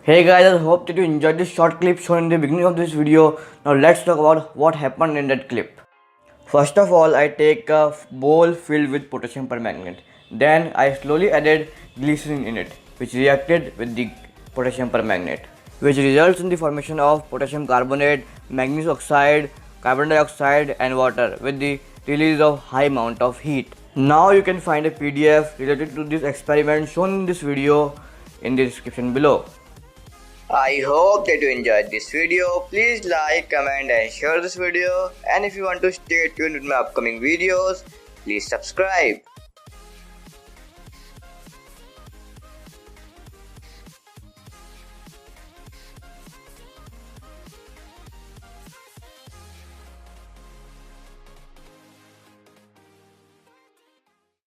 Hey guys, I hope that you enjoyed this short clip shown in the beginning of this video. Now let's talk about what happened in that clip. First of all, I take a bowl filled with potassium permanganate. Then I slowly added glycerin in it, which reacted with the potassium permanganate, which results in the formation of potassium carbonate, manganese oxide, carbon dioxide and water with the release of high amount of heat. Now you can find a PDF related to this experiment shown in this video in the description below. I hope that you enjoyed this video. Please like, comment and share this video. And if you want to stay tuned with my upcoming videos, please subscribe.